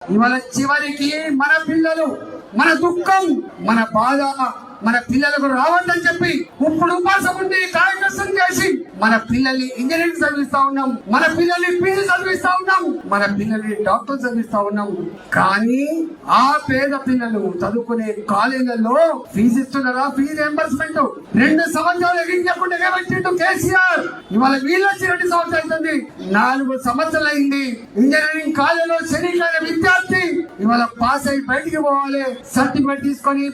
ఇవాళ చివరికి మన పిల్లలు మన దుఃఖం మన బాధ మన పిల్లలకు రావద్దని చెప్పి ఇప్పుడు ఉపాసం ఉండి కార్యక్రమం చేసి మన పిల్లల్ని ఇంజనీరింగ్ చదివిస్తా ఉన్నాం, మన పిల్లల్ని పీజీ చదివిస్తా ఉన్నాం, మన పిల్లల్ని డాక్టర్ చదివిస్తా ఉన్నాం. కానీ ఆ పేద పిల్లలు చదువుకునే కాలేజీలలో ఫీజు ఇస్తున్నారా? ఫీజు రియంబర్స్మెంట్ 2 సంవత్సరాలు ఎగించకుండా ఏమంటుండు కేసీఆర్. ఇవాళ వీళ్ళు వచ్చి 2 సంవత్సరాలు అవుతుంది, 4 సంవత్సరాలు అయింది. ఇంజనీరింగ్ కాలేజీలో శనికాల విద్యార్థి ఇవాళ పాస్ అయి బయటికి పోవాలి, సర్టిఫికేట్ తీసుకొని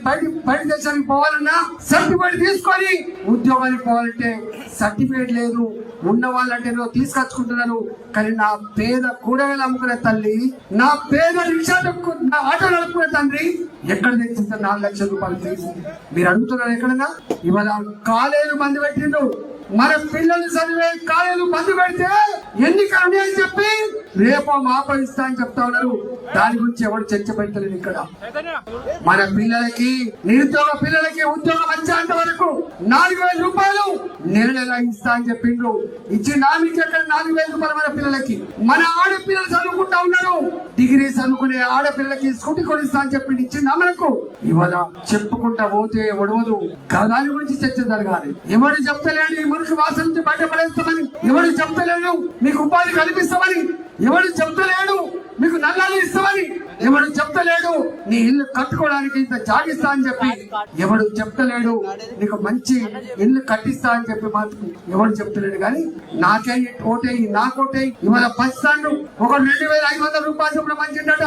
బయట దేశానికి పోవాలన్నా సర్టిఫికేట్ తీసుకొని ఉద్యోగానికి పోవాలంటే సర్టిఫికేట్ లేదు. ఉన్న వాళ్ళంటే తీసుకొచ్చుకుంటున్నారు. కానీ నా పేద కూరగాయలు అమ్ముకునే తల్లి, నా పేద రిక్షా నా ఆటో నడుపుకునే తండ్రి ఎక్కడ తెచ్చింది 4 లక్షల రూపాయలు తీసి? మీరు అడుగుతున్నారు ఎక్కడన్నా? ఇవాళ కాలేజీలు బంద్ పెట్టిండు. మన పిల్లలు చదివే కాలేజీలు బంద్ పెడితే ఎన్నికలు అని చెప్పి రేపో మాపో ఇస్తా అని చెప్తా ఉన్నారు. దాని గురించి ఎవరు చర్చ పెట్టలేదు ఇక్కడ. మన పిల్లలకి, నిరుద్యోగ పిల్లలకి ఉద్యోగం వచ్చేంత వరకు 4,000 రూపాయలు నెల ఇస్తా అని చెప్పిండ్రు. ఇచ్చి నామికి ఎక్కడ 4,000 రూపాయలు మన పిల్లలకి? మన ఆడపిల్లలు చదువుకుంటా ఉన్నారు, డిగ్రీ చదువుకునే ఆడపిల్లలకి స్కూటీ కొనిస్తా అని చెప్పింది. ఇచ్చింది మనకు. ఇవాళ చెప్పుకుంటా పోతే ఒడవదు. దాని గురించి చర్చ జరగాలి. ఎవరు చెప్తలేడు మురికి వాసన నుంచి బయటపడేస్తామని, ఎవరు చెప్తలేడు మీకు ఉపాధి కల్పిస్తామని, ఎవరు చెప్తలేడు మీకు నల్లాలు ఇస్తామని, ఎవడు చెప్తలేడు నీ ఇల్లు కట్టుకోవడానికి ఇంత జాగిస్తా అని చెప్పి, ఎవడు చెప్తలేడు నీకు మంచి ఇల్లు కట్టిస్తా అని చెప్పి మాత్రం ఎవడు చెప్తలేడు. కానీ నాకే ఓటేయి, నాకోటేయి. ఇవాళ పచ్చిస్తాను ఒకడు 2,500 రూపాయలు చొప్పున మంచిడట,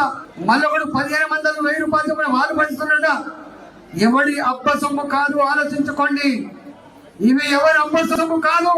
మళ్ళీ ఒకడు 1,500 1,000 రూపాయలు చొప్పున వాళ్ళు పంచుతున్నాడ. ఎవడి అబ్బ సొమ్ము కాదు, ఆలోచించుకోండి. ఇవి ఎవరి అబ్బ సొమ్ము కాదు.